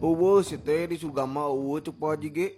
Eueuh si teh di surga mah eueuh cek Pak Haji ge.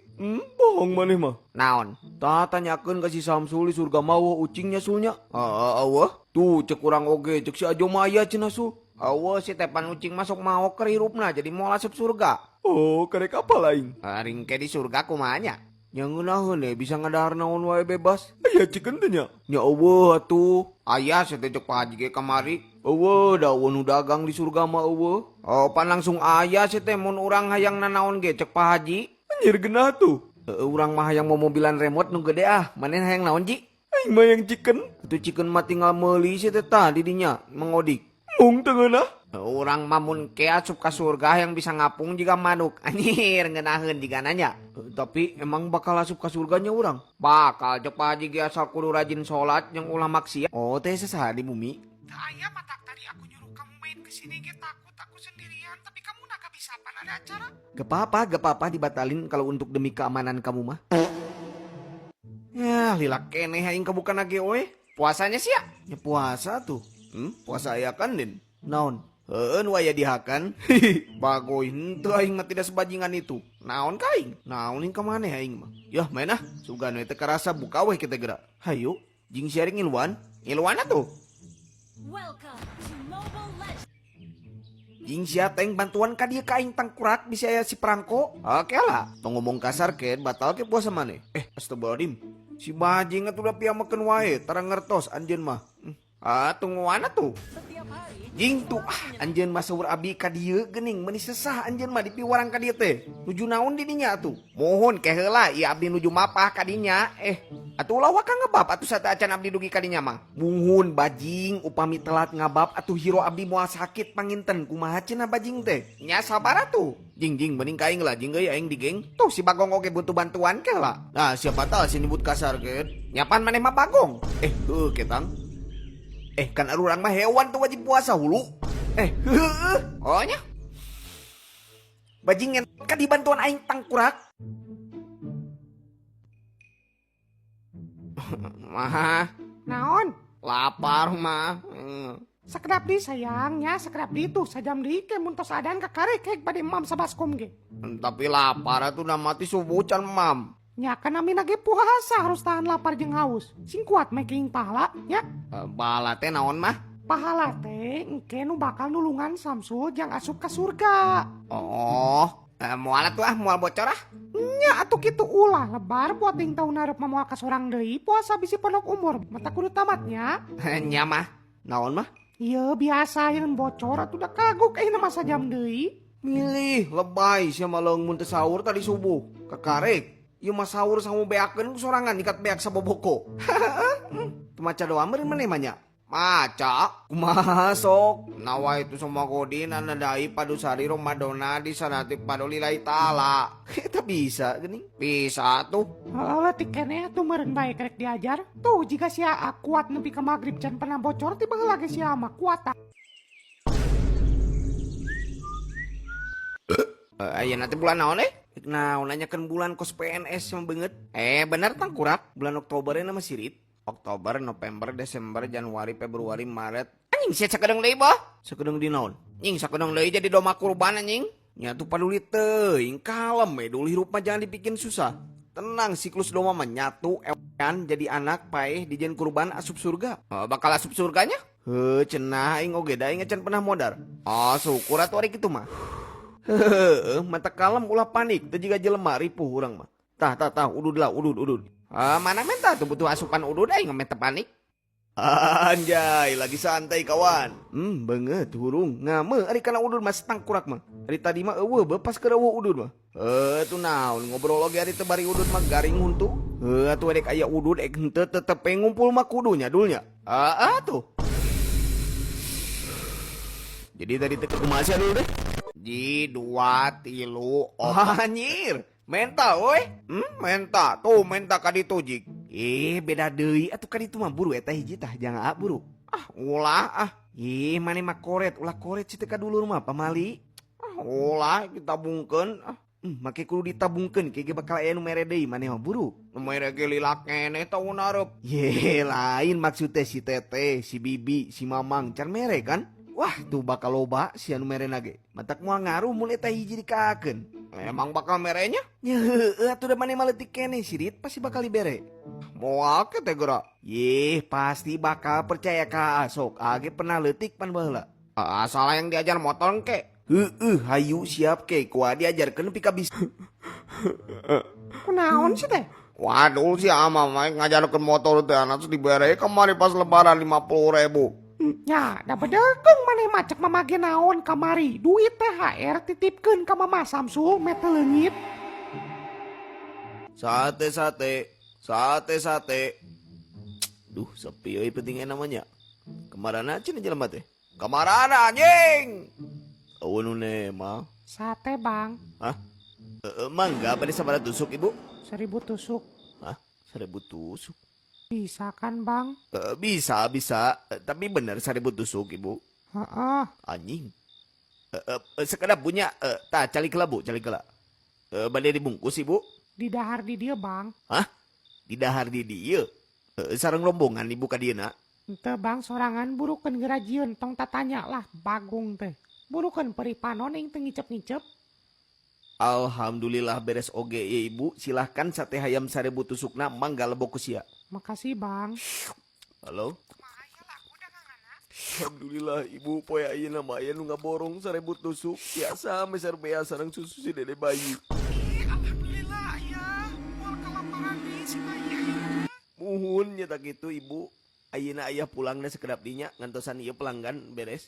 Bohong maneh mah. Naon? Tah tanyakeun ka si Samsul di surga mah eueuh ucingnya sulnya. Eueuh. Tuh cek urang oge cek si Ajo Maya cenah sul. Eueuh si tepan ucing masuk mau ke hirupna jadi moal asup surga. Oh, karek apa lain? Ring ke di surga kumaha nya? Yang ngeunaheun bisa ngadahar naon wae bebas. Aya cikeun teh nya. Nya eueuh atuh. Aya si teh cek Pak Haji ge kamari. Eueuh daun nu dagang di surga mah eueuh. Oh pan langsung aya si teh mun urang hayang nanaon ge cek Pak Haji. Anjir genah tuh. Urang mah hayang mau mobilan remote nu gede maneh hayang naon Ji? Aing mah yang cikeun. Itu cikeun mah tinggal meuli si teh tah di dinya mengodik. Mung teu ngeunah. Urang mah mun ke asup ka surga yang bisa ngapung juga manuk. Anjir ngeunaheun jiga nanya. Tapi emang bakal asup ka surganya urang. Bakal cek Pak Haji ge asal kudu rajin salat jeung ulah maksiat. Oh, teh sasaha di bumi. Aya matak tadi aku nyuruh kamu main kesini ge takut aku sendirian tapi kamu naga bisa apa ada acara? Gak apa-apa dibatalin kalau untuk demi keamanan kamu mah. Ya lila keneh aing kabukan lagi we. Puasanya sih ya? Ya puasa tuh. Puasa aya kan din. Naon? Heun waya dihakan. Bagoy henteu aing mah tidak sebajingan itu. Naon ka aing? Naonin ka maneh aing mah. Yah main ah. Sugan we teh karasa buka weh kita gerak. Hayu, jing sharing ilmuwan. Ilmuwan atuh. Welcome to Mobile Legends. Jing sia teng bantuan ka dieu ka aing tangkurak bisa aya si perangko. Oke lah. Tong ngomong kasar ke batal ke puasa maneh. Astagfirullahaladzim. Si bajing atuh udah piamakeun wae, tara ngertos anjeun mah. Tungguan atuh. Setiap hari, Jing tuh anjeun mah saur abi ka dieu geuning meuni sesah anjeun mah dipiwarang ka dieu teh. Nuju naon di dinya atuh? Mohon ke heula ieu abdi nuju mapah ka dinya. Atuh ulah waka ngebab atuh sate acan abdi dugi ka dinya mah. Muhun bajing upami telat ngabab atuh hiro abdi moal sakit panginten kumaha cenah bajing teh? Nya sabar atuh. Jing mending ka aing lah jing euy aing di geng. Tuh si Bagong oge butuh bantuan ke lah. Nah siapa tahu si nyebut kasar ke. Nyapan maneh mah Bagong. Heuh ketang. Kan arurang mah hewan tuh wajib puasa hulu. Oh nya. Bajing ngen ka di bantuan aing tangkurak. Mah, Naon? lapar mah. Sakedap di sayangnya, sakedap di itu sajam di ke muntos adaan ka karekek bade mam sabaskom ge. Tapi lapar atuh udah mati subuh can mam. Nya kan nami lagi puasa harus tahan lapar jeung haus. Sing kuat making pahala ya. Bala teh naon mah? Pahala teh engke nu bakal nulungan Samsul jang asup ka surga. Oh, moal atuh moal bocor ah. Nya atuh kitu ulah lebar buat ding tahun hareup mah moal ka sorang deui puasa bisi pondok umur. Mata kudu tamatnya. Nya mah. Naon mah? Iya biasa yang bocor atuh da kaguk ayeuna masa jam deui. Milih lebay sia maleung mun teu sahur tadi subuh. Kakarek. Ieu mah sahur sangu beakeun ku sorangan ikat beak saboboko. Teu maca doa meureun maneh mah nya. Maca. Kumaha sok? Nawa itu semua godin anadai padusari Ramadona di sanati padolillahi ta'ala. Eta bisa geuning. Bisa tuh. Letik keneh tuh meureun bae kerek diajar. Tuh jika sia kuat nepi ka magrib can pernah bocor tiba heula ge sia mah kuat tak. Ayeuna teh bulan naon Nah, nanyakan bulan kos PNS yang banget. Bener tangkurak. Bulan Oktober nama sirit. Oktober, November, Desember, Januari, Februari, Maret. Anjing sia sakedeung deui boh. Sakedeung di naon? Nying sakedeung deui jadi domba kurban anjing. Nya tuh paduli teuing kalem dulu hirup mah jangan dibikin susah. Tenang siklus domba mah nyatu ewan jadi anak paeh dijen kurban asup surga. Bakal asup surganya? Cenah aing oge da aing can pernah modar. Syukur atuh ari kitu mah. Mata kalem ulah panik teu jiga jelema ripuh urang mah. Tah udud lah udud. Mana menta tuh butuh asupan udud aing menta panik. Anjay lagi santai kawan. Banget hurung ngame ari kana udud mah tangkurak mah. Ari tadi mah eueuh bepas keur eueuh udud mah. Tuh naon ngobrol oge ari teu bari udud mah garing huntu. Atuh dek aya udud henteu tetep ngumpul mah kudunya dulnya. Tuh. Jadi tadi teu kumaha sia dulu deh. Ji 2 3 Anjir, menta woi. Menta tuh menta ka ditu jik. Beda deui atuh ka ditu mah buru eta hiji tah jangan buru. Ulah Maneh mah koret, ulah koret situ ka dulur mah pamali. Ulah ditabungkeun. Make kudu ditabungkeun kege bakal aya nu mere deui maneh mah buru. Nu mere ge lila keneh tahun hareup. Lain maksudnya si Teteh, si Bibi, si Mamang can mere kan? Wah tuh bakal loba si anu merena ge. Matak moal ngaruh mulai teh hiji dikaakeun. Emang bakal merenya? Ya heueuh atuh da maneh maletik keneh sirit pasti bakal libere. Moal ke teh geura. Yeh pasti bakal percaya ka sok age pernah leutik pan baheula. Salah yang diajar motor ke. Heueuh hayu siap ke kuat diajarkeun nepi ka bisa. Kunaon sih teh? Waduh si ama main ngajarkeun motor teh anak terus dibere kemari pas lebaran 50.000. Ya, da bedegong maneh macek mamage naon kamari. Duit THR titipkeun ka Mama Samsul mete leungit. Sate. Duh, sepi euy pentingnya namanya. Kemana cina jelema teh? Kamarana anjing. Aweun ne mah. Sate, Bang. Hah? Mangga bade sabaraha tusuk Ibu? 1000 tusuk. Hah? 1000 tusuk. Bisa kan, Bang? Bisa. Tapi bener 1000 tusuk Ibu. Heeh. Anjing. Sekedap punya cali kela Bu, cali kela. Bade dibungkus Ibu. Di dahar di dia, Bang. Hah? Di dahar di dieu. Sareng rombongan Ibu ka dieuna. Ente Bang sorangan burukeun gerajieun tong tatanya lah Bagung teh. Burukeun peripanon yang teu ngicep-ngicep. Alhamdulillah beres oge ya Ibu. Silahkan sate hayam 1000 tusukna mangga lebok ku sia. Makasih, Bang. Halo? Alhamdulillah Ibu poe ayeuna mah aya nu ngaborong 1000 tusuk. Biasa meser bea sareng susu si dede bayi. Alhamdulillah ya. Moal kelaparan deui si bayi. Muhun nya tak kitu Ibu. Ayeuna aya pulangna sekedap dinya ngantosan ieu pelanggan beres.